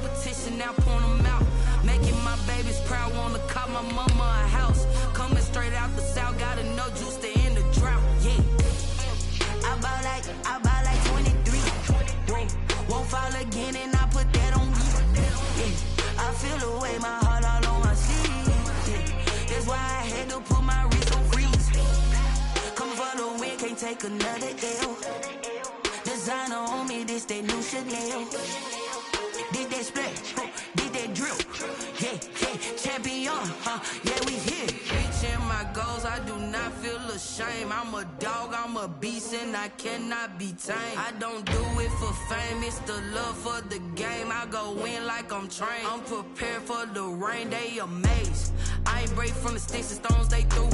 competition, now point them out. Making my babies proud, wanna call my mama a house. Coming straight out the south, got enough juice to end the drought, yeah. I buy like 23. Whoa, won't fall again and I put that on me. Yeah, I feel the way, my heart all on my sleeve. Yeah, that's why I had to put my wrist on freeze. Coming for the win, can't take another L. Designer on me, this that new Chanel. Did that splash, did that drill. Yeah, champion, yeah, we here. Reaching my goals, I do not feel ashamed. I'm a dog, I'm a beast, and I cannot be tamed. I don't do it for fame, it's the love for the game. I go in like I'm trained. I'm prepared for the rain, they amazed. I ain't break from the sticks and stones they threw.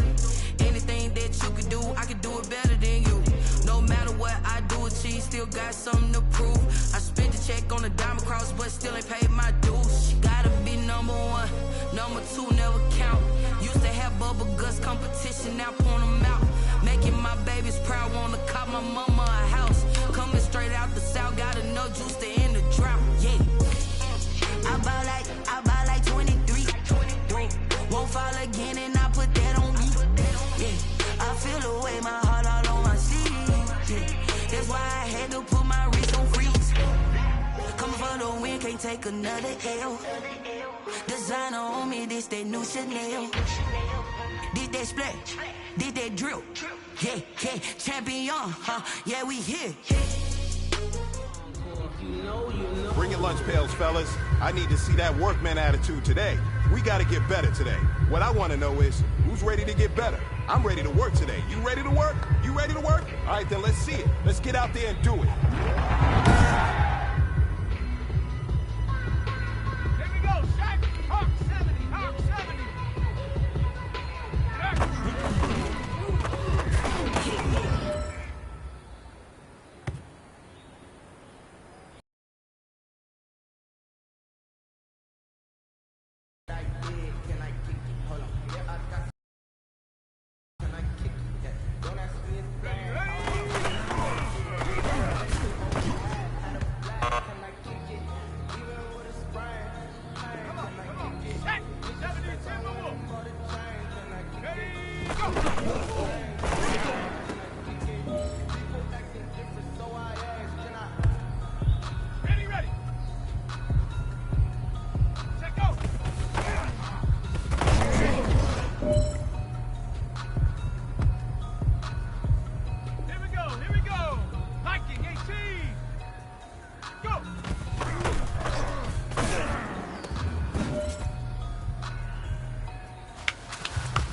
Anything that you can do, I can do it better than you. No matter what I do, achieve, still got something to prove. I spent the check on the diamond cross, but still ain't paid my dues. Gotta be number one, number two never count. Used to have bubble guts competition, now point them out. Making my babies proud, wanna call my mama a house. Coming straight out the south, got enough juice to end the drought, yeah. I buy like 23. Whoa, won't fall again and I put that on me. Yeah, I feel the way, my heart all on my sleeve. Yeah, that's why I had to put my wrist on freeze. Coming for the win, can't take another L. Designer on me, this that new Chanel. Did that splash, did that drill. Yeah, champion, yeah, we here. Bring your lunch pails, fellas. I need to see that workman attitude today. We gotta get better today. What I wanna know is, who's ready to get better? I'm ready to work today. You ready to work? You ready to work? All right, then let's see it. Let's get out there and do it. Here we go, Shaq. Hawk 70, Hawk 70.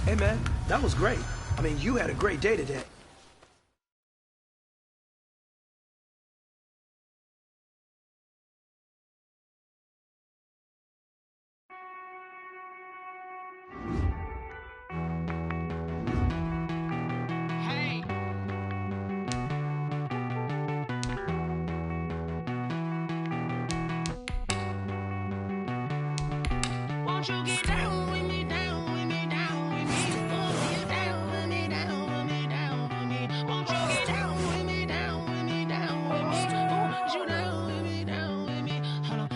Hey man, that was great. I mean, you had a great day today. Won't you get down with me, down with me, down with me? Oh, you down with me, down with me, down with me. Won't you get down with me, down with me, down with me? Oh, you down with me, down with me? Hold on.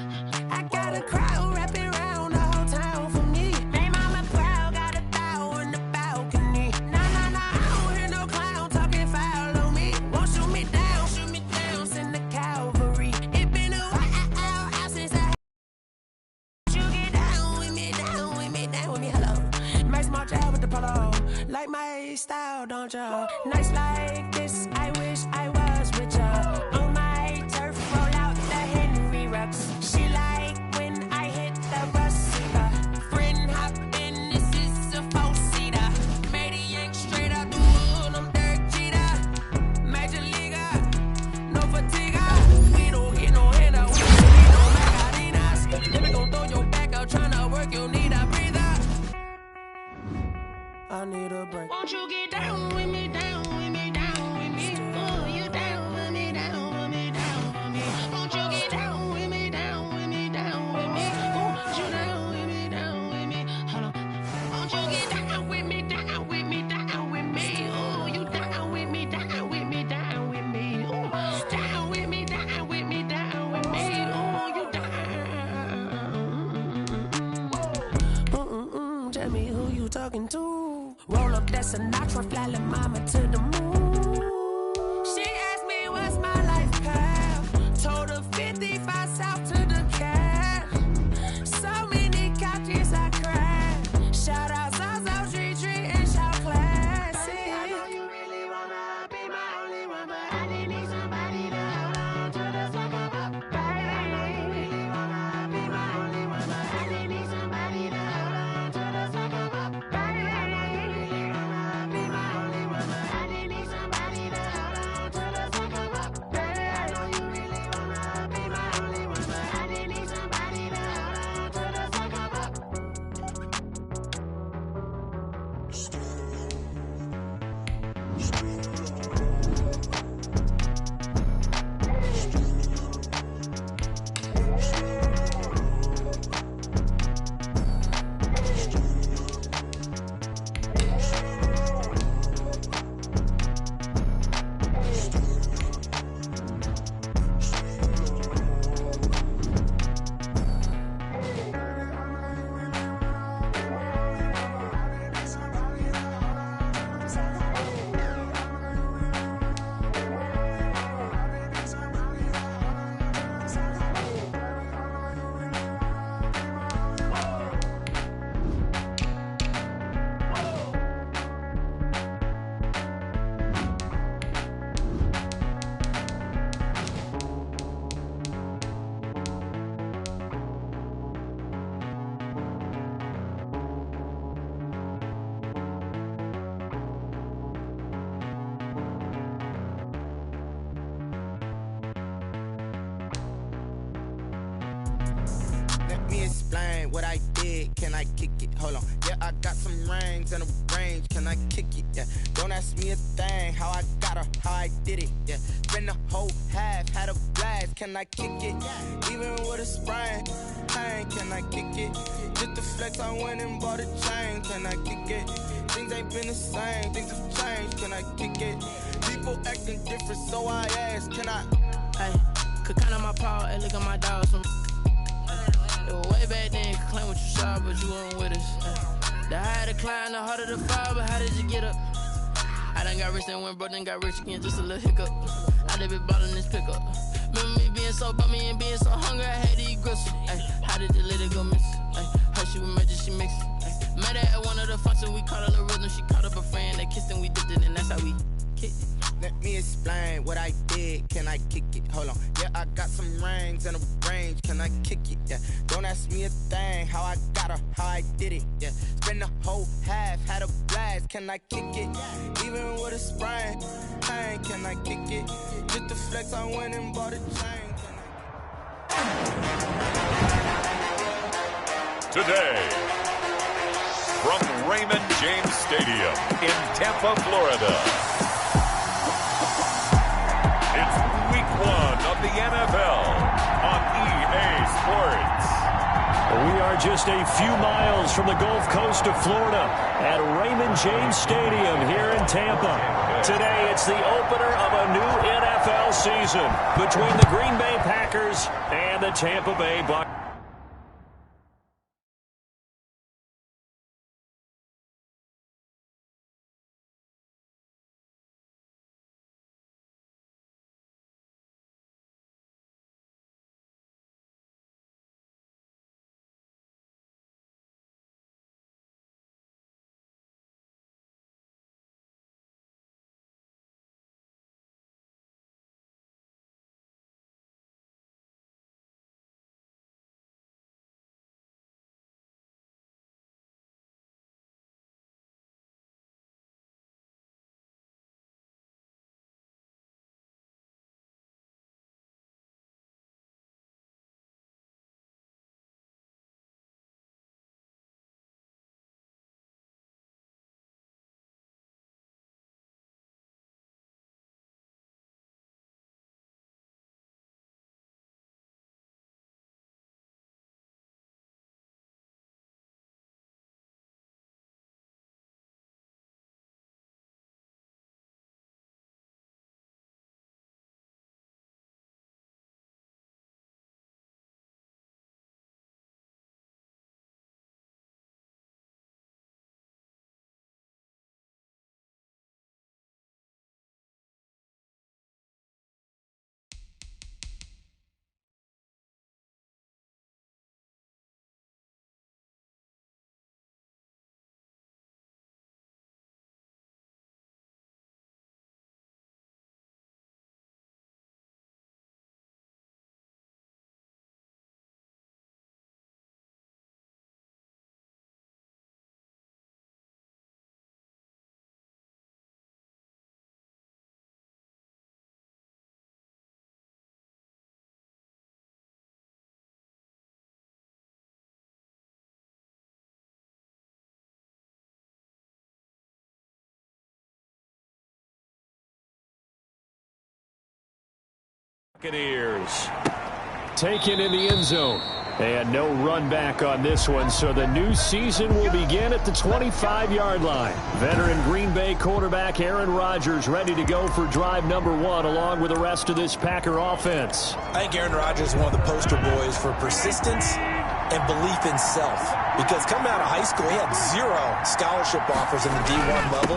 I got a crowd wrapping around the whole town for me. They mama proud, got a bow in the balcony. Nah, I don't hear no clown talking foul on me. Won't shoot me down, send the cavalry. It been a while since I. Job with the polo, like my style, don't ya? Nights like this, I wish I was with ya. On my turf, roll out the Henry Rux. She like when I hit the bus. Friend hop in, this is a four-seater. Made a yank straight out the wood, I'm Derek Jeter. Major leaguer, no fatigue. We don't get no handout, we don't need no Macarinas. Never gon' throw your back out, tryna work, you need a breather. I need a break. Won't you get down with me, down with me, down with me? Oh, you down. talking to. Roll up that Sinatra, fly la mama to the moon. She asked me what's my life path. Told her 55 south to the cash. So many couches I crashed. Shout out Zazo, Tree Tree, and shout classic. I know you really wanna be my only one, but I didn't need somebody to hold on to the second up, baby. I know you really wanna be my only one, but I didn't need somebody to hold on to the second up, baby. I know you really wanna be my only one, but I didn't need somebody to hold on to the second up, baby. I know you really wanna be my only one, but I didn't need somebody to hold on to the second up. Let me explain what I did. Can I kick it? Hold on. Yeah, I got some rings and a range. Can I kick it? Yeah. Don't ask me a thing. How I got her, how I did it. Yeah. Spend the whole half, had a blast. Can I kick it? Even with a sprain. Pain, can I kick it? Just the flex, I went and bought a chain. Can I kick it? Things ain't been the same. Things have changed. Can I kick it? People acting different, so I ask. Can I? Hey, could count on my paw and look at my dog. Some it was way back then, could claim what you saw, but you weren't with us. The higher the climb, the harder the fall, but how did you get up? I done got rich and went broke, then got rich again, just a little hiccup. I done been ballin' this pickup. Remember me being so bummy and being so hungry, I had to eat gristle. Ay, how did the lady go miss? Ay, her she was magic, she mixed. Met her at one of the functions, we caught a little rhythm, she caught up a friend, they kissed and we dipped it, and that's how we kicked it. Let me explain what I did. Can I kick it? Hold on. Yeah, I got some rings and a range. Can I kick it? Yeah. Don't ask me a thing. How I got her, how I did it. Yeah. Spend the whole half, had a blast. Can I kick it? Even with a sprain. Pain, can I kick it? Just the flex, I went and bought a chain. Today, from Raymond James Stadium in Tampa, Florida. It's week 1 of the NFL on EA Sports. We are just a few miles from the Gulf Coast of Florida at Raymond James Stadium here in Tampa. Today, it's the opener of a new NFL season between the Green Bay Packers and the Tampa Bay Buccaneers. Buccaneers taken in the end zone. And no run back on this one, so the new season will begin at the 25-yard line. Veteran Green Bay quarterback Aaron Rodgers ready to go for drive number 1 along with the rest of this Packer offense. I think Aaron Rodgers is one of the poster boys for persistence and belief in self. Because coming out of high school, he had 0 scholarship offers in the D1 level.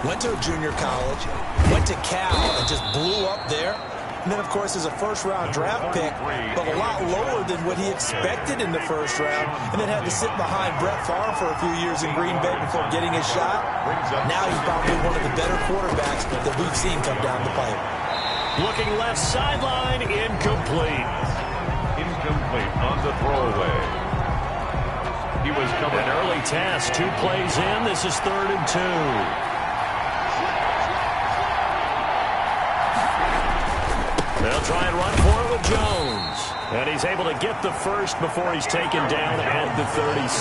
Went to a junior college, went to Cal, and just blew up there. And then, of course, is a first-round draft pick, but a lot lower than what he expected in the first round, and then had to sit behind Brett Favre for a few years in Green Bay before getting his shot. Now he's probably one of the better quarterbacks that we've seen come down the pipe. Looking left sideline, incomplete. Incomplete on the throwaway. He was coming. An early task, 2 plays in. This is 3rd and 2. They'll try and run for it with Jones. And he's able to get the first before he's taken down at the 36.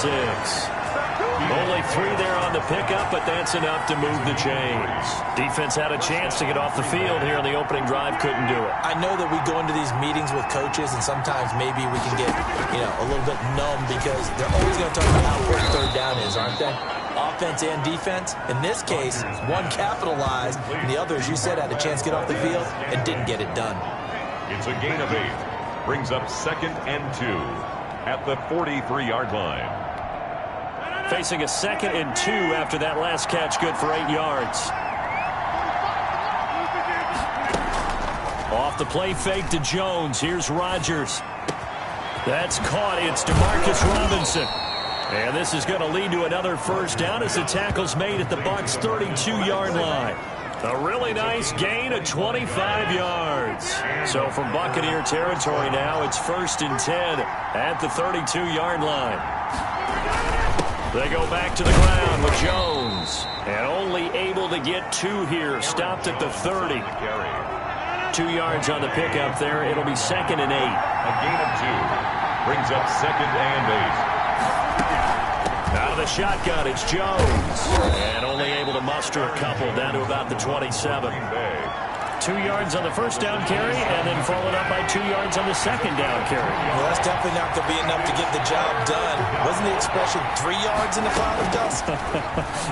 Only 3 there on the pickup, but that's enough to move the chains. Defense had a chance to get off the field here in the opening drive, couldn't do it. I know that we go into these meetings with coaches, and sometimes maybe we can get, a little bit numb because they're always going to talk about how important 3rd down is, aren't they? Offense and defense. In this case, one capitalized, and the other, as you said, had a chance to get off the field and didn't get it done. It's a gain of 8. Brings up 2nd and 2 at the 43-yard line. Facing a 2nd and 2 after that last catch, good for 8 yards. Off the play fake to Jones. Here's Rodgers. That's caught. It's DeMarcus Robinson. And this is going to lead to another first down as the tackle's made at the Bucs' 32-yard line. A really nice gain of 25 yards. So from Buccaneer territory now, it's 1st and 10 at the 32-yard line. They go back to the ground with Jones. And only able to get 2 here. Stopped at the 30. 2 yards on the pickup there. It'll be 2nd and 8. A gain of 2. Brings up 2nd and 8. Out of the shotgun, it's Jones. And only able to muster a couple down to about the 27. 2 yards on the first down carry, and then followed up by 2 yards on the second down carry. Well, that's definitely not going to be enough to get the job done. Wasn't the expression 3 yards in the cloud of dust?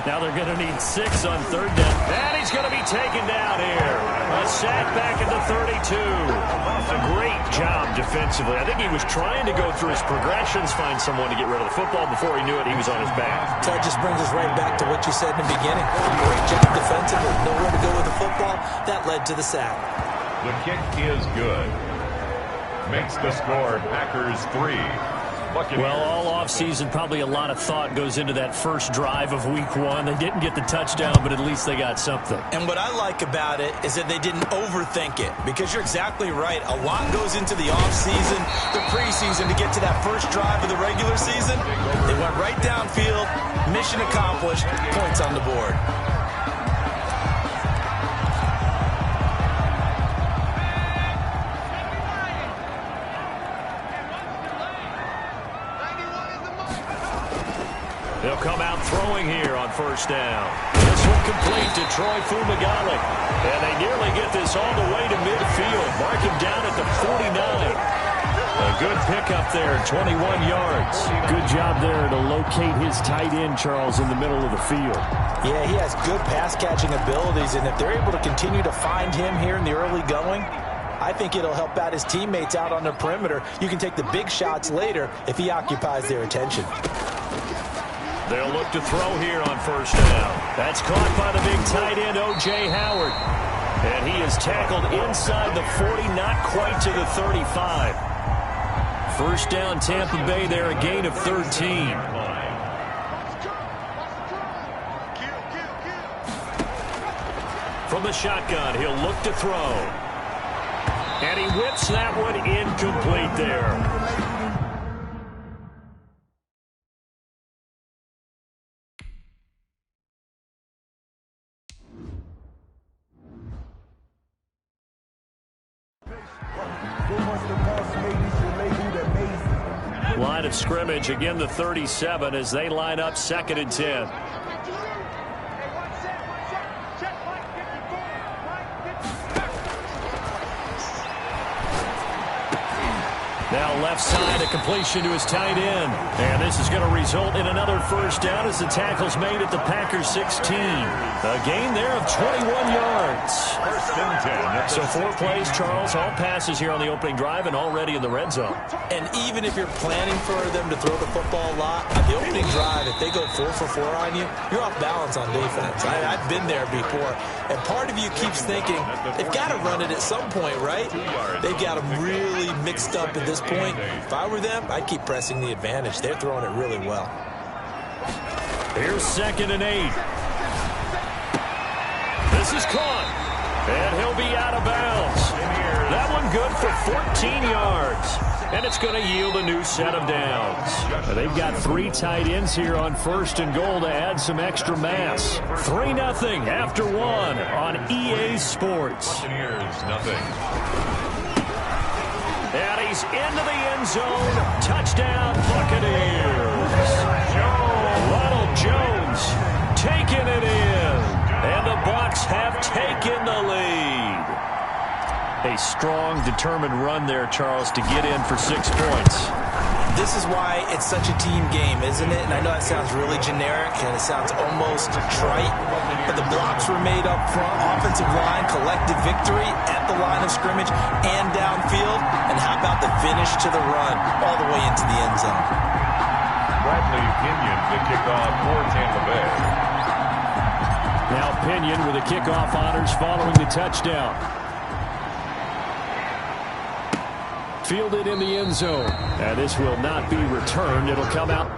Now they're going to need 6 on 3rd down. And he's going to be taken down here. A sack back at the 32. A great job defensively. I think he was trying to go through his progressions, find someone to get rid of the football. Before he knew it, he was on his back. So that just brings us right back to what you said in the beginning. Great job defensively. Nowhere to go with the football. That led to the sack. The kick is good. Makes the score Packers 3. Buccaneers. Well, all offseason, probably a lot of thought goes into that first drive of week 1. They didn't get the touchdown, but at least they got something. And what I like about it is that they didn't overthink it, because you're exactly right. A lot goes into the offseason, the preseason to get to that first drive of the regular season. They went right downfield, mission accomplished, points on the board. They'll come out throwing here on first down. This one complete to Troy Fumagalli. And they nearly get this all the way to midfield. Mark him down at the 49. A good pickup there, 21 yards. Good job there to locate his tight end, Charles, in the middle of the field. Yeah, he has good pass-catching abilities, and if they're able to continue to find him here in the early going, I think it'll help out his teammates out on the perimeter. You can take the big shots later if he occupies their attention. They'll look to throw here on first down. That's caught by the big tight end, O.J. Howard. And he is tackled inside the 40, not quite to the 35. First down, Tampa Bay there, a gain of 13. From the shotgun, he'll look to throw. And he whips that one incomplete there. Line of scrimmage, again the 37 as they line up 2nd and 10. Now left side, a completion to his tight end. And this is going to result in another first down as the tackle's made at the Packers 16. A gain there of 21 yards. So 4 plays, Charles, all passes here on the opening drive and already in the red zone. And even if you're planning for them to throw the football a lot, on the opening drive, if they go 4 for 4 on you, you're off balance on defense. I've been there before. And part of you keeps thinking, they've got to run it at some point, right? They've got them really mixed up at this point. If I were them, I'd keep pressing the advantage. They're throwing it really well. Here's 2nd and 8. This is caught. And he'll be out of bounds. That one good for 14 yards. And it's going to yield a new set of downs. They've got 3 tight ends here on 1st and goal to add some extra mass. 3-0 after 1 on EA Sports. Nothing. And he's into the end zone. Touchdown, Buccaneers. Ronald Jones taking it in. And the Bucs have taken the lead. A strong, determined run there, Charles, to get in for 6 points. This is why it's such a team game, isn't it? And I know that sounds really generic and it sounds almost trite, but the blocks were made up front, offensive line, collective victory at the line of scrimmage and downfield. And how about the finish to the run all the way into the end zone? Bradley Pinion, the kickoff for Tampa Bay. Now Pinion with the kickoff honors following the touchdown. Fielded in the end zone. And this will not be returned. It'll come out.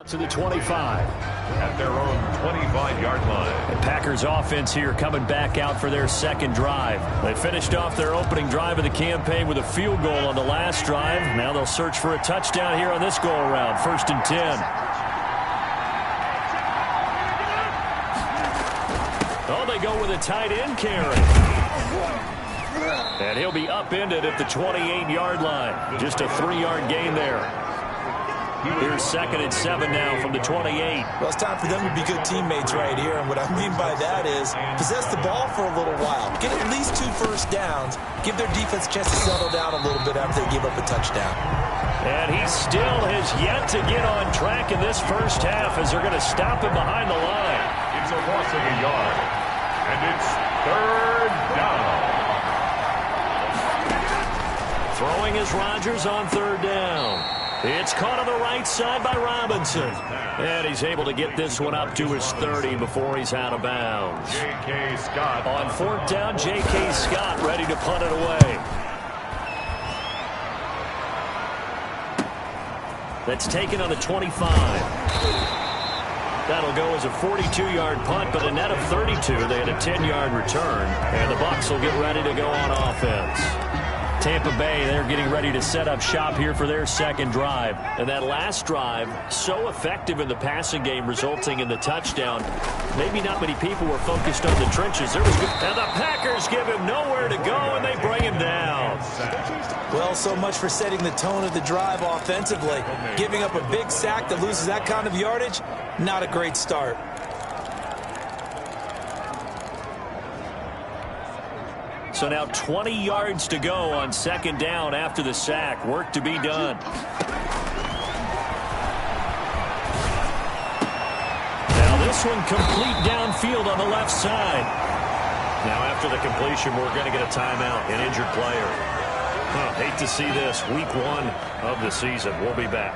To the 25. At their own 25-yard line. The Packers offense here coming back out for their 2nd drive. They finished off their opening drive of the campaign with a field goal on the last drive. Now they'll search for a touchdown here on this go-around. 1st and 10. Oh, they go with a tight end carry. And he'll be upended at the 28-yard line. Just a 3-yard gain there. Here's 2nd and 7 now from the 28. Well, it's time for them to be good teammates right here. And what I mean by that is possess the ball for a little while. Get at least 2 first downs. Give their defense a chance to settle down a little bit after they give up a touchdown. And he still has yet to get on track in this first half as they're going to stop him behind the line. It's a loss of a yard. And it's 3rd down. Throwing is Rodgers on 3rd down. It's caught on the right side by Robinson. And he's able to get this one up to his 30 before he's out of bounds. J.K. Scott. On 4th down, J.K. Scott ready to punt it away. That's taken on the 25. That'll go as a 42-yard punt, but a net of 32. They had a 10-yard return. And the Bucs will get ready to go on offense. Tampa Bay, they're getting ready to set up shop here for their 2nd drive. And that last drive, so effective in the passing game, resulting in the touchdown. Maybe not many people were focused on the trenches. There was good. And the Packers give him nowhere to go, and they bring him down. Well, so much for setting the tone of the drive offensively. Giving up a big sack that loses that kind of yardage, not a great start. So now 20 yards to go on 2nd down after the sack. Work to be done. Now this one complete downfield on the left side. Now after the completion, we're going to get a timeout, an injured player. Hate to see this. Week 1 of the season. We'll be back.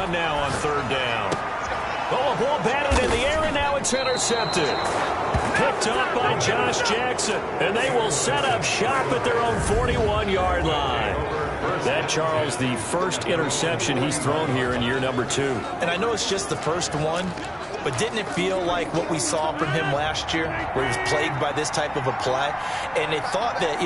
run now on third down. Oh, a ball batted in the air, and now it's intercepted. Picked up by Josh Jackson, and they will set up shop at their own 41-yard line. That, Charles, the first interception he's thrown here in year number 2. And I know it's just the first one, but didn't it feel like what we saw from him last year, where he was plagued by this type of a play? And they thought that,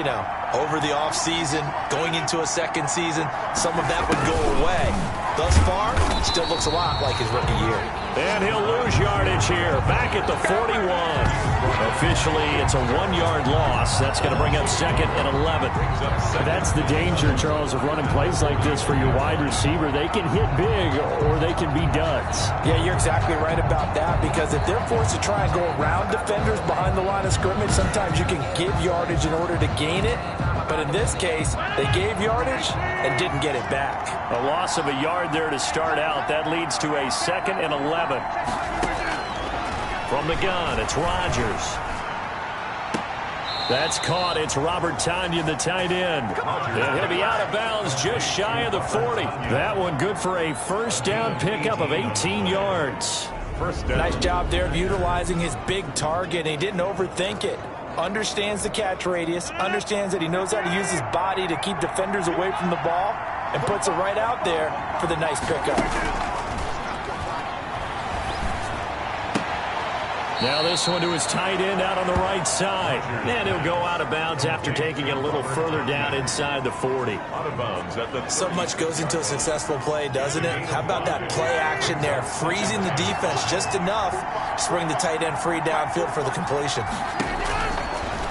over the offseason, going into a second season, some of that would go away. Thus far, still looks a lot like his rookie year. And he'll lose yardage here, back at the 41. Officially, it's a 1-yard loss. That's going to bring up 2nd and 11. That's the danger, Charles, of running plays like this for your wide receiver. They can hit big or they can be duds. Yeah, you're exactly right about that, because if they're forced to try and go around defenders behind the line of scrimmage, sometimes you can give yardage in order to gain it. But in this case, they gave yardage and didn't get it back. A loss of a yard there to start out. That leads to a 2nd and 11. From the gun, it's Rodgers. That's caught. It's Robert Tonyan, the tight end. And he'll be out of bounds just shy of the 40. That one good for a first down pickup of 18 yards. Nice job there of utilizing his big target. He didn't overthink it. Understands the catch radius, understands that he knows how to use his body to keep defenders away from the ball, and puts it right out there for the nice pickup. Now this one to his tight end out on the right side. And he'll go out of bounds after taking it a little further down inside the 40. So much goes into a successful play, doesn't it? How about that play action there, freezing the defense just enough to bring the tight end free downfield for the completion.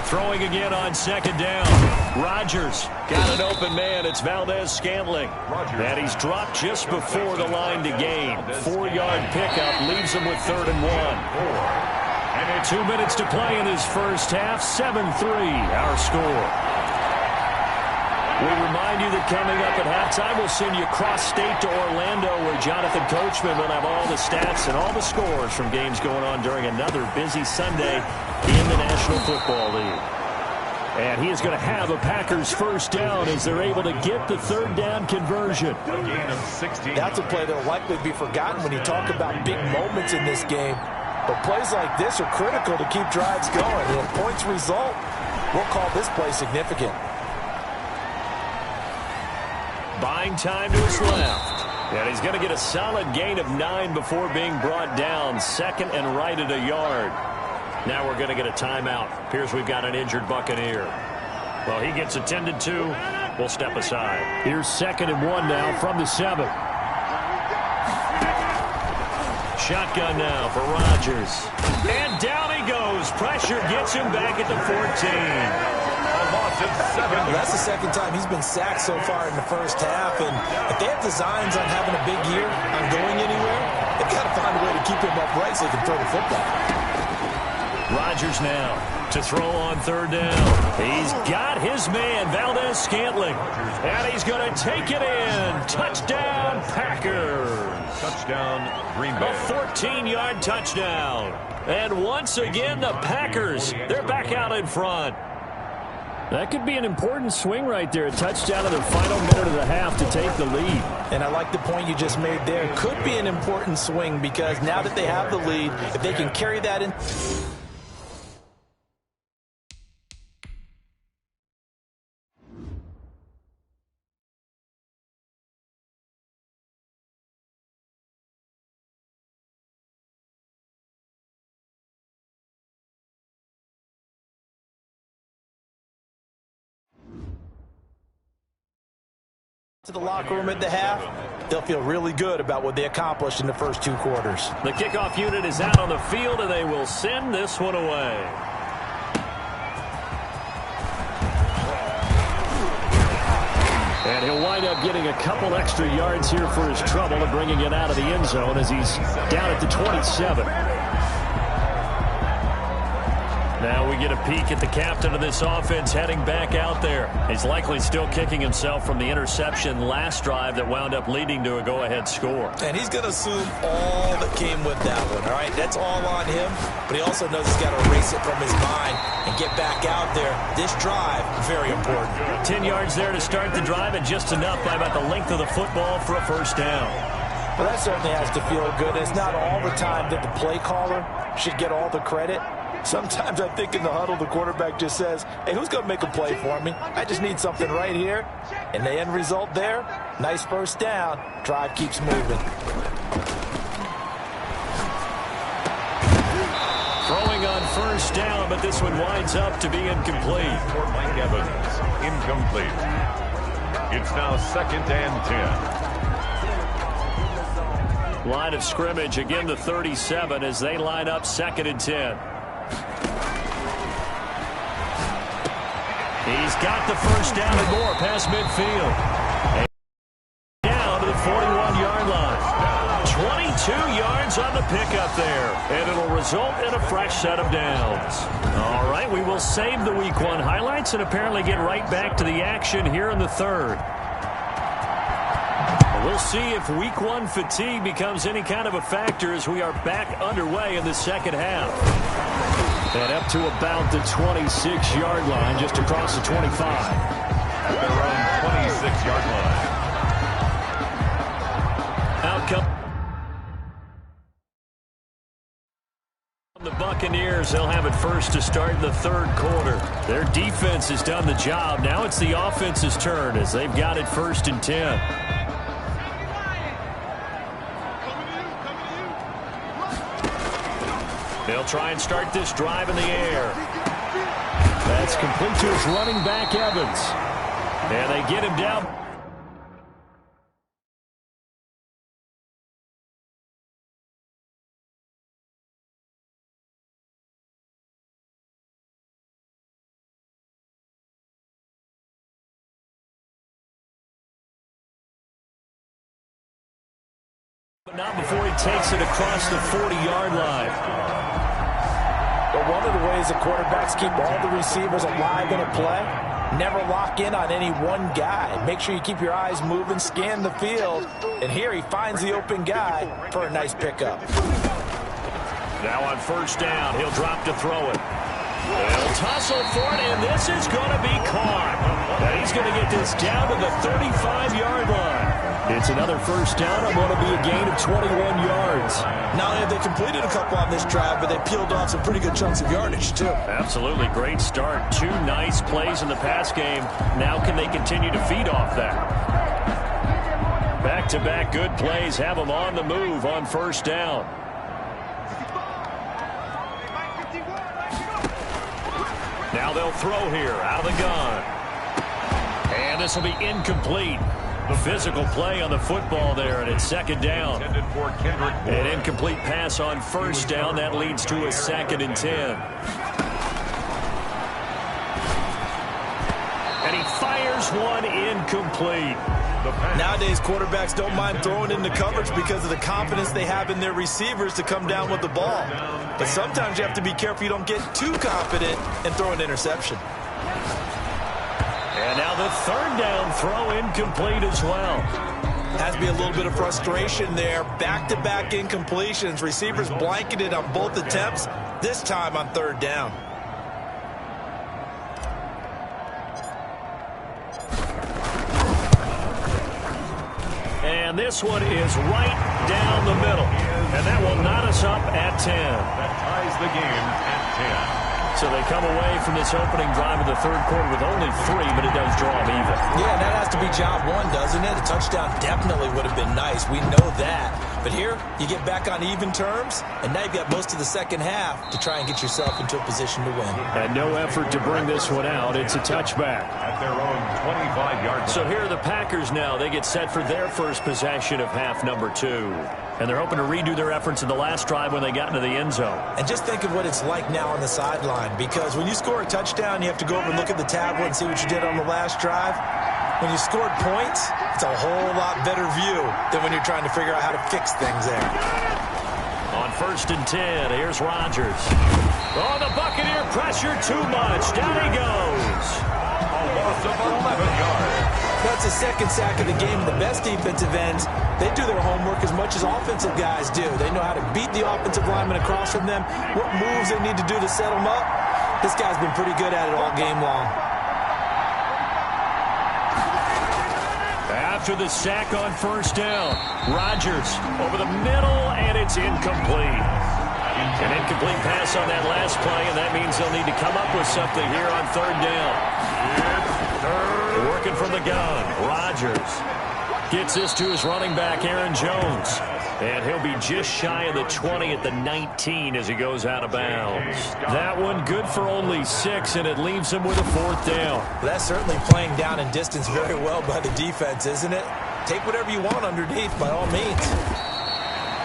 Throwing again on 2nd down. Rodgers got an open man. It's Valdez-Scantling. And he's dropped just before the line to gain. 4-yard pickup leaves him with 3rd and 1. And 2 minutes to play in his first half. 7-3 our score. We remind you that coming up at halftime, we'll send you cross-state to Orlando, where Jonathan Coachman will have all the stats and all the scores from games going on during another busy Sunday in the National Football League. And he is going to have a Packers first down as they're able to get the 3rd down conversion. That's a play that will likely be forgotten when you talk about big moments in this game. But plays like this are critical to keep drives going. And if points result, we'll call this play significant. Buying time to his left. And he's going to get a solid gain of 9 before being brought down. 2nd and right at a yard. Now we're going to get a timeout. Appears we've got an injured Buccaneer. Well, he gets attended to. We'll step aside. Here's 2nd and 1 now from the 7. Shotgun now for Rodgers. And down he goes. Pressure gets him back at the 14. That's the 2nd time he's been sacked so far in the first half. And if they have designs on having a big year, on going anywhere, they've got to find a way to keep him upright so he can throw the football. Rodgers now to throw on 3rd down. He's got his man, Valdez-Scantling. And he's going to take it in. Touchdown, Packers. Touchdown, Green Bay. A 14-yard touchdown. And once again, the Packers, they're back out in front. That could be an important swing right there. A touchdown in the final minute of the half to take the lead. And I like the point you just made there. Could be an important swing because now that they have the lead, if they can carry that in. To the locker room at the half, they'll feel really good about what they accomplished in the first 2 quarters. The kickoff unit is out on the field, and they will send this one away. And he'll wind up getting a couple extra yards here for his trouble and bringing it out of the end zone as he's down at the 27. Now we get a peek at the captain of this offense heading back out there. He's likely still kicking himself from the interception last drive that wound up leading to a go-ahead score. And he's going to assume all that came with that one, all right? That's all on him, but he also knows he's got to erase it from his mind and get back out there. This drive, very important. 10 yards there to start the drive and just enough by about the length of the football for a first down. Well, that certainly has to feel good. It's not all the time that the play caller should get all the credit. Sometimes I think in the huddle, the quarterback just says, hey, who's going to make a play for me? I just need something right here. And the end result there, nice first down. Drive keeps moving. Throwing on first down, but this one winds up to be incomplete. For Mike Evans, incomplete. It's now 2nd and 10. Line of scrimmage, again the 37 as they line up 2nd and 10. He's got the first down and more past midfield. And down to the 41-yard line. 22 yards on the pickup there. And it'll result in a fresh set of downs. All right, we will save the Week 1 highlights and apparently get right back to the action here in the third. We'll see if Week 1 fatigue becomes any kind of a factor as we are back underway in the second half. And up to about the 26-yard line, just across the 25. At their own 26-yard line. Outcome. The Buccaneers, they'll have it first to start the third quarter. Their defense has done the job. Now it's the offense's turn as they've got it 1st and 10. They'll try and start this drive in the air. That's complete to his running back, Evans. And they get him down. But not before he takes it across the 40-yard line. But one of the ways the quarterbacks keep all the receivers alive in a play, never lock in on any one guy. Make sure you keep your eyes moving, scan the field, and here he finds the open guy for a nice pickup. Now on first down, he'll drop to throw it. They'll tussle for it, and this is going to be caught. Now he's going to get this down to the 35-yard line. It's another first down. I'm going to be a gain of 21 yards. Not only have they completed a couple on this drive, but they peeled off some pretty good chunks of yardage, too. Absolutely. Great start. 2 nice plays in the pass game. Now can they continue to feed off that? Back-to-back good plays have them on the move on first down. Now they'll throw here out of the gun. And this will be incomplete. The physical play on the football there, and it's 2nd down. An incomplete pass on first down. That leads to a 2nd and 10. And he fires one incomplete. Nowadays, quarterbacks don't mind throwing into coverage because of the confidence they have in their receivers to come down with the ball. But sometimes you have to be careful you don't get too confident and throw an interception. And now the 3rd down throw incomplete as well. Has to be a little bit of frustration there. Back-to-back incompletions. Receivers blanketed on both attempts, this time on 3rd down. And this one is right down the middle. And that will knot us up at 10. That ties the game at 10. So they come away from this opening drive in the third quarter with only 3, but it does draw them even. Yeah, that has to be job 1, doesn't it? A touchdown definitely would have been nice. We know that. But here, you get back on even terms, and now you've got most of the second half to try and get yourself into a position to win. And no effort to bring this one out. It's a touchback. At their own 25-yard line. So here are the Packers now. They get set for their first possession of half number 2. And they're hoping to redo their efforts in the last drive when they got into the end zone. And just think of what it's like now on the sideline, because when you score a touchdown, you have to go over and look at the tablet and see what you did on the last drive. When you scored points, it's a whole lot better view than when you're trying to figure out how to fix things there. On 1st and 10, here's Rodgers. Oh, the Buccaneer pressure too much. Down he goes. A loss of 11 yards. That's the 2nd sack of the game. The best defensive ends, they do their homework as much as offensive guys do. They know how to beat the offensive lineman across from them, what moves they need to do to set them up. This guy's been pretty good at it all game long. After the sack on first down, Rodgers over the middle, and it's incomplete. An incomplete pass on that last play, and that means they'll need to come up with something here on third down. Working from the gun, Rodgers gets this to his running back, Aaron Jones. And he'll be just shy of the 20 at the 19 as he goes out of bounds. That one good for only 6, and it leaves him with a fourth down. That's certainly playing down in distance very well by the defense, isn't it? Take whatever you want underneath, by all means.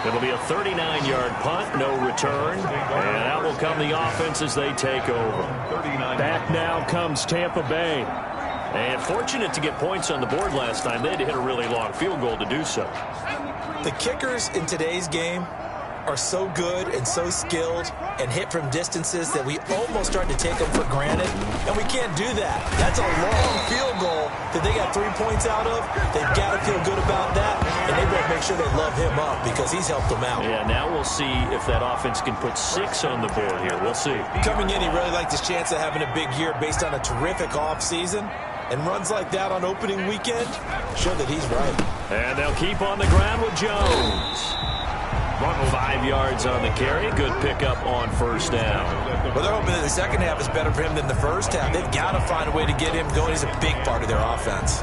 It'll be a 39-yard punt, no return. And out will come the offense as they take over. Back now comes Tampa Bay. And fortunate to get points on the board last time. They had to hit a really long field goal to do so. The kickers in today's game are so good and so skilled and hit from distances that we almost start to take them for granted, and we can't do that. That's a long field goal that they got 3 points out of. They've got to feel good about that, and they better make sure they love him up because he's helped them out. Yeah, now we'll see if that offense can put 6 on the board here. We'll see. Coming in, he really liked his chance of having a big year based on a terrific offseason. And runs like that on opening weekend show that he's right. And they'll keep on the ground with Jones. 5 yards on the carry. Good pickup on first down. Well, they're hoping that the second half is better for him than the first half. They've got to find a way to get him going. He's a big part of their offense.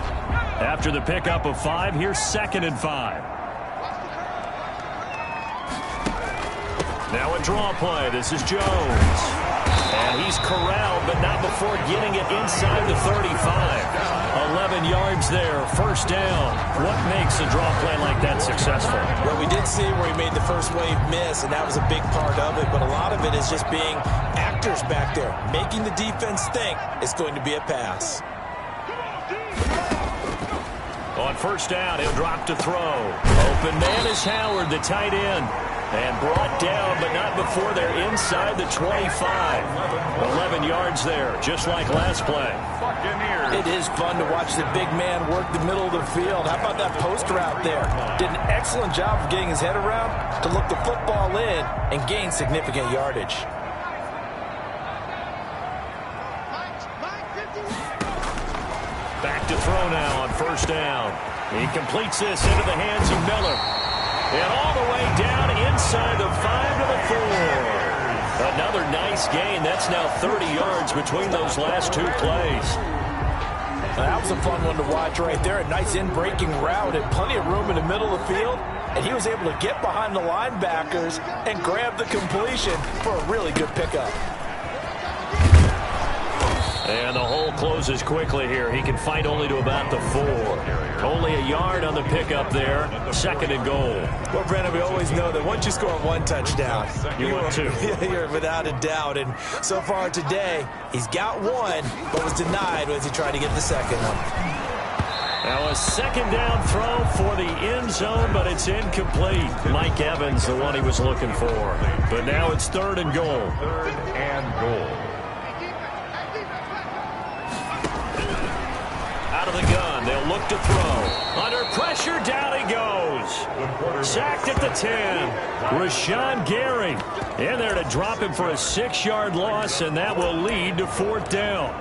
After the pickup of 5, here's 2nd and 5. Now a draw play. This is Jones. And he's corralled, but not before getting it inside the 35. 11 yards there, first down. What makes a draw play like that successful? Well, we did see where he made the first wave miss, and that was a big part of it. But a lot of it is just being actors back there, making the defense think it's going to be a pass. On first down, he'll drop to throw. Open man is Howard, the tight end. And brought down, but not before they're inside the 25. 11 yards there, just like last play. It is fun to watch the big man work the middle of the field. How about that post route there? Did an excellent job of getting his head around to look the football in and gain significant yardage. Back to throw now on first down. He completes this into the hands of Miller. And all the way down inside the 5 to the 4. Another nice gain. That's now 30 yards between those last 2 plays. That was a fun one to watch right there. A nice in-breaking route and plenty of room in the middle of the field. And he was able to get behind the linebackers and grab the completion for a really good pickup. And the hole closes quickly here. He can fight only to about the 4. Only a yard on the pickup there. 2nd and goal. Well, Brandon, we always know that once you score 1 touchdown, you're without a doubt. And so far today, he's got 1, but was denied as he tried to get the second one. Now a 2nd down throw for the end zone, but it's incomplete. Mike Evans, the one he was looking for. But now it's 3rd and goal. 3rd and goal. Out of the gun, they'll look to throw. Under pressure, down he goes. Sacked at the 10. Rashawn Gary in there to drop him for a 6-yard loss, and that will lead to 4th down.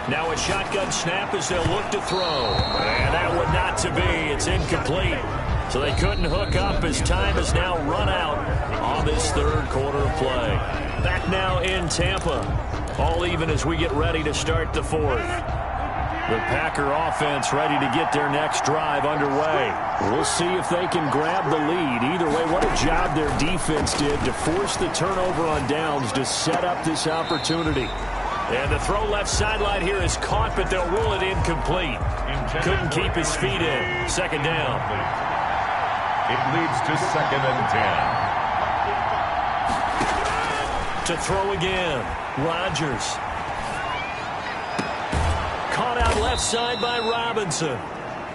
Now a shotgun snap as they'll look to throw. And that one not to be. It's incomplete. So they couldn't hook up as time has now run out on this 3rd quarter of play. Back now in Tampa. All even as we get ready to start the 4th. The Packer offense ready to get their next drive underway. We'll see if they can grab the lead. Either way, what a job their defense did to force the turnover on downs to set up this opportunity. And the throw left sideline here is caught, but they'll rule it incomplete. Couldn't keep his feet in. 2nd down. It leads to 2nd and 10. To throw again. Rodgers. Caught out left side by Robinson.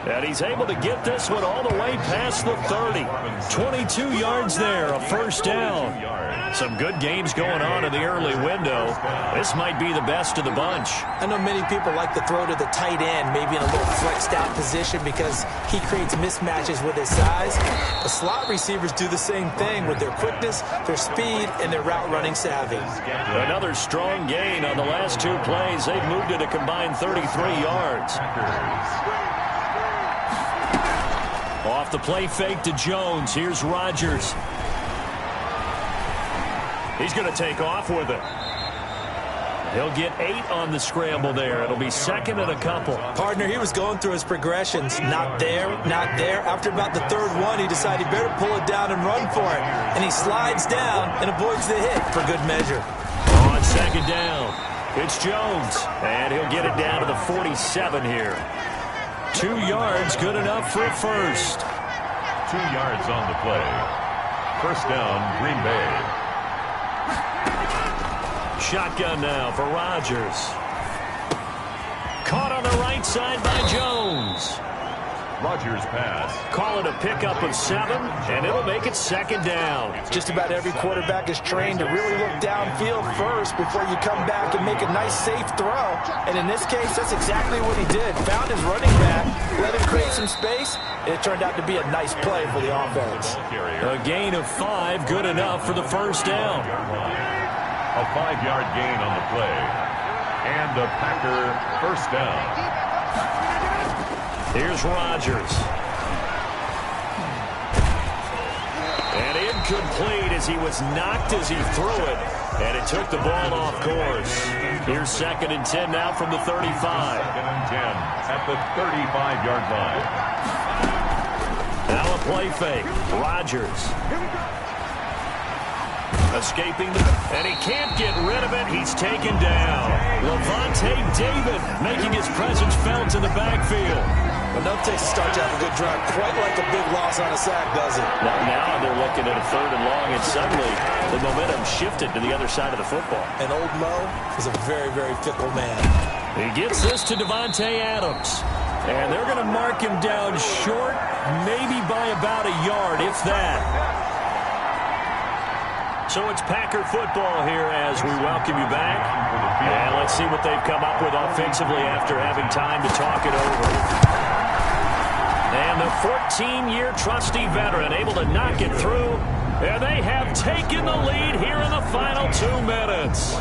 And he's able to get this one all the way past the 30. 22 yards there, a first down. Some good games going on in the early window. This might be the best of the bunch. I know many people like to throw to the tight end, maybe in a little flexed out position because he creates mismatches with his size. The slot receivers do the same thing with their quickness, their speed, and their route running savvy. Another strong gain on the last two plays. They've moved it a combined 33 yards. Off the play fake to Jones. Here's Rodgers. He's going to take off with it. He'll get 8 on the scramble there. It'll be second and a couple. Partner, he was going through his progressions. Not there, not there. After about the third one, he decided he better pull it down and run for it. And he slides down and avoids the hit for good measure. On second down, it's Jones. And he'll get it down to the 47 here. 2 yards, good enough for a first. 2 yards on the play. First down, Green Bay. Shotgun now for Rodgers. Caught on the right side by Jones. Rodgers pass. Call it a pickup of 7, and it'll make it second down. Just about every quarterback is trained to really look downfield first before you come back and make a nice, safe throw. And in this case, that's exactly what he did. Found his running back, let him create some space, and it turned out to be a nice play for the offense. A gain of 5, good enough for the first down. A 5-yard gain on the play. And a Packer first down. Here's Rodgers. And incomplete as he was knocked as he threw it. And it took the ball off course. Here's second and 10 now from the 35. Second and 10 at the 35-yard line. Now a play fake. Rodgers. Escaping, and he can't get rid of it. He's taken down. Levante David making his presence felt in the backfield. Enough takes a start to have a good drive. Quite like a big loss on a sack, does it? Now they're looking at a third and long, and suddenly the momentum shifted to the other side of the football. And old Mo is a very, very fickle man. He gets this to Davante Adams. And they're going to mark him down short, maybe by about a yard, if that. So it's Packer football here as we welcome you back. And let's see what they've come up with offensively after having time to talk it over. And the 14-year trusty veteran able to knock it through. And they have taken the lead here in the final 2 minutes.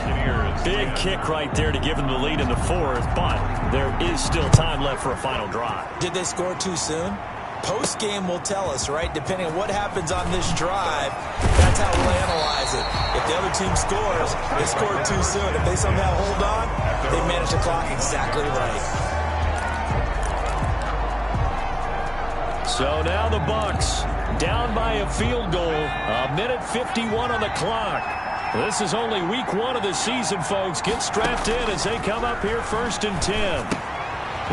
Big kick right there to give them the lead in the 4th, but there is still time left for a final drive. Did they score too soon? Post-game will tell us, right? Depending on what happens on this drive, that's how we'll analyze it. If the other team scores, they scored too soon. If they somehow hold on, they manage the clock exactly right. So now the Bucs down by a field goal. A minute 51 on the clock. This is only week 1 of the season, folks. Get strapped in as they come up here first and 10.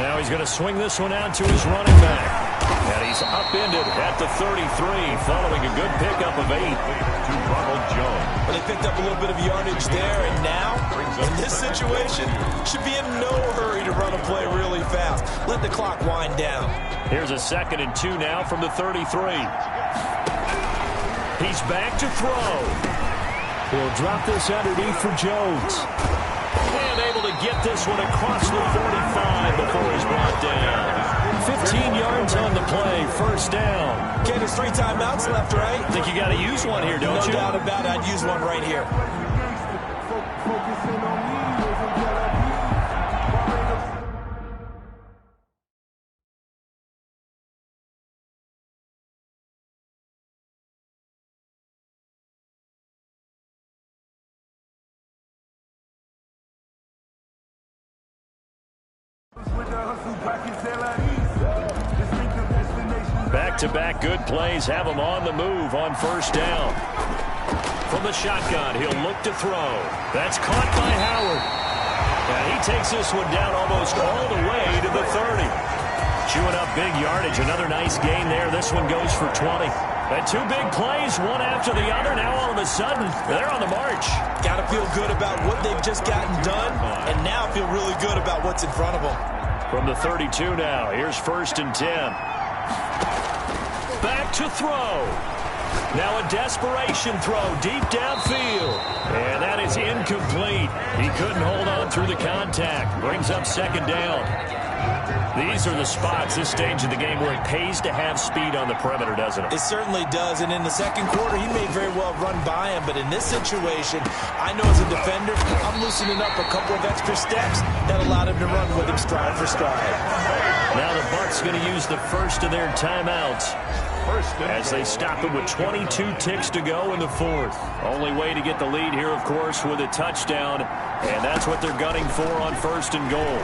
Now he's going to swing this one out to his running back. And he's upended at the 33 following a good pickup of 8 to Ronald Jones. Well, they picked up a little bit of yardage there, and now, in this situation, should be in no hurry to run a play really fast. Let the clock wind down. Here's a second and 2 now from the 33. He's back to throw. He'll drop this underneath for Jones. And able to get this one across the 45 before he's brought down. 15 yards on the play, first down. Okay, there's 3 timeouts left, right? Think you got to use one here, don't you? No doubt about it. I'd use one right here. Back-to-back good plays have him on the move on first down. From the shotgun, he'll look to throw. That's caught by Howard. And he takes this one down almost all the way to the 30. Chewing up big yardage. Another nice gain there. This one goes for 20. And 2 big plays, one after the other. Now all of a sudden, they're on the march. Got to feel good about what they've just gotten done, and now feel really good about what's in front of them. From the 32 now, here's 1st and 10. Back to throw. Now a desperation throw deep downfield. And that is incomplete. He couldn't hold on through the contact. Brings up 2nd down. These are the spots, this stage of the game, where it pays to have speed on the perimeter, doesn't it? It certainly does. And in the 2nd quarter, he may very well run by him. But in this situation, I know as a defender, I'm loosening up a couple of extra steps that allowed him to run with him stride for stride. Now the Bucs going to use the first of their timeouts as they stop it with 22 ticks to go in the 4th. Only way to get the lead here, of course, with a touchdown. And that's what they're gunning for on 1st and goal.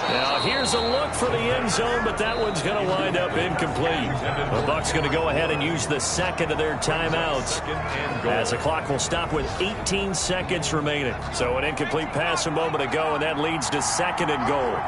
Now, here's a look for the end zone, but that one's going to wind up incomplete. The Bucs going to go ahead and use the 2nd of their timeouts as the clock will stop with 18 seconds remaining. So an incomplete pass a moment ago, and that leads to 2nd and goal.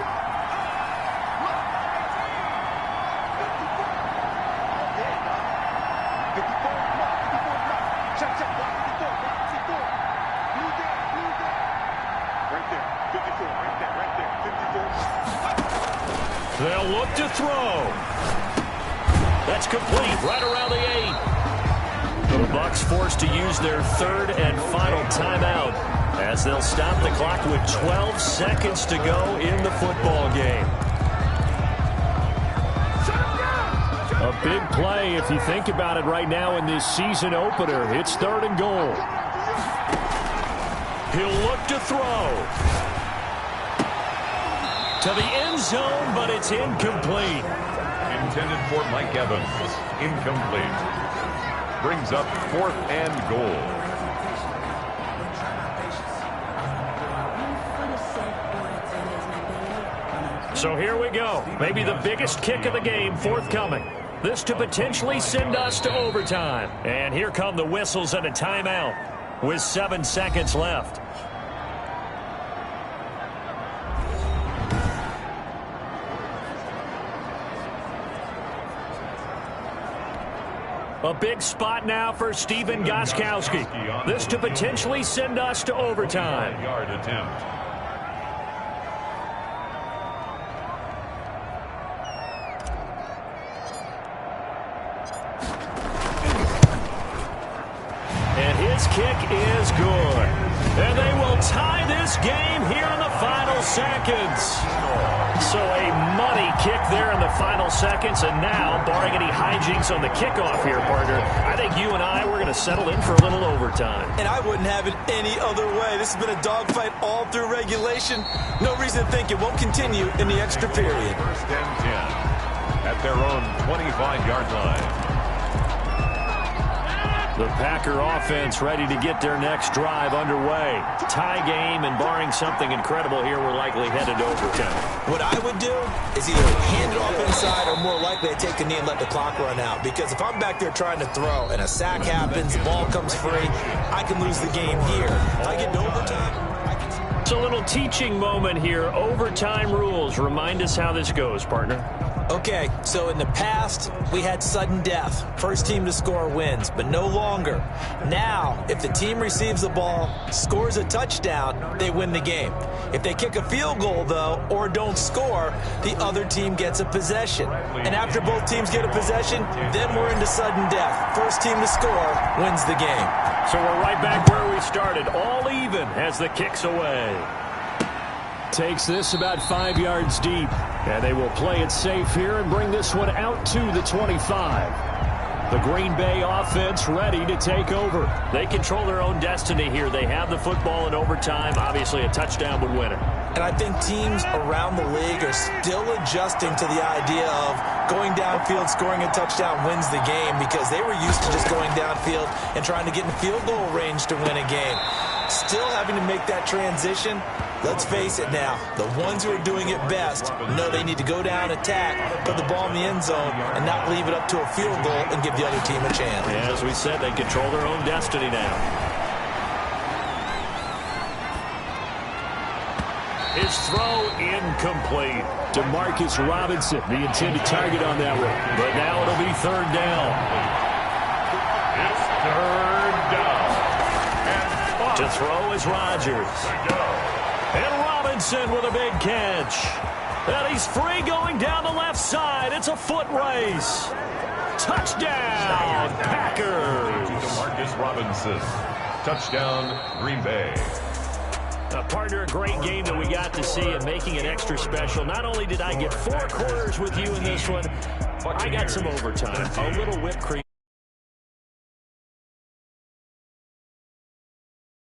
They'll look to throw. That's complete right around the 8. The Bucs forced to use their 3rd and final timeout as they'll stop the clock with 12 seconds to go in the football game. A big play if you think about it right now in this season opener. It's 3rd and goal. He'll look to throw. To the end zone, but it's incomplete. Intended for Mike Evans. Incomplete. Brings up 4th and goal. So here we go. Maybe the biggest kick of the game forthcoming. This to potentially send us to overtime. And here come the whistles and a timeout with 7 seconds left. A big spot now for Stephen Gostkowski. This to potentially send us to overtime. Yard attempt. And his kick is good. And they will tie this game here in the final seconds. So a money kick there in the final seconds, and now, barring any hijinks on the kickoff here, partner, I think you and I, we're going to settle in for a little overtime. And I wouldn't have it any other way. This has been a dogfight all through regulation. No reason to think it won't continue in the extra period. 1st and 10 at their own 25-yard line. The Packer offense ready to get their next drive underway. Tie game, and barring something incredible here, we're likely headed to overtime. What I would do is either hand it off inside or more likely to take a knee and let the clock run out. Because if I'm back there trying to throw and a sack happens, the ball comes free, I can lose the game here. If I get to overtime, I can... It's a little teaching moment here. Overtime rules. Remind us how this goes, partner. Okay, so in the past, we had sudden death. First team to score wins, but no longer. Now, if the team receives the ball, scores a touchdown, they win the game. If they kick a field goal, though, or don't score, the other team gets a possession. And after both teams get a possession, then we're into sudden death. First team to score wins the game. So we're right back where we started, all even as the kick's away. Takes this about 5 yards deep. And they will play it safe here and bring this one out to the 25. The Green Bay offense ready to take over. They control their own destiny here. They have the football in overtime. Obviously, a touchdown would win it. And I think teams around the league are still adjusting to the idea of going downfield, scoring a touchdown wins the game, because they were used to just going downfield and trying to get in field goal range to win a game. Still having to make that transition. Let's face it now, the ones who are doing it best know they need to go down, attack, put the ball in the end zone, and not leave it up to a field goal and give the other team a chance. Yeah, as we said, they control their own destiny now. His throw incomplete. Demarcus Robinson, the intended target on that one. But now it'll be 3rd down. It's 3rd down. To throw is Rodgers. And Robinson with a big catch. And he's free going down the left side. It's a foot race. Touchdown, Packers. Marcus Robinson. Touchdown, Green Bay. Partner, a great game that we got to see and making it extra special. Not only did I get 4 quarters with you in this one, I got some overtime, a little whipped cream.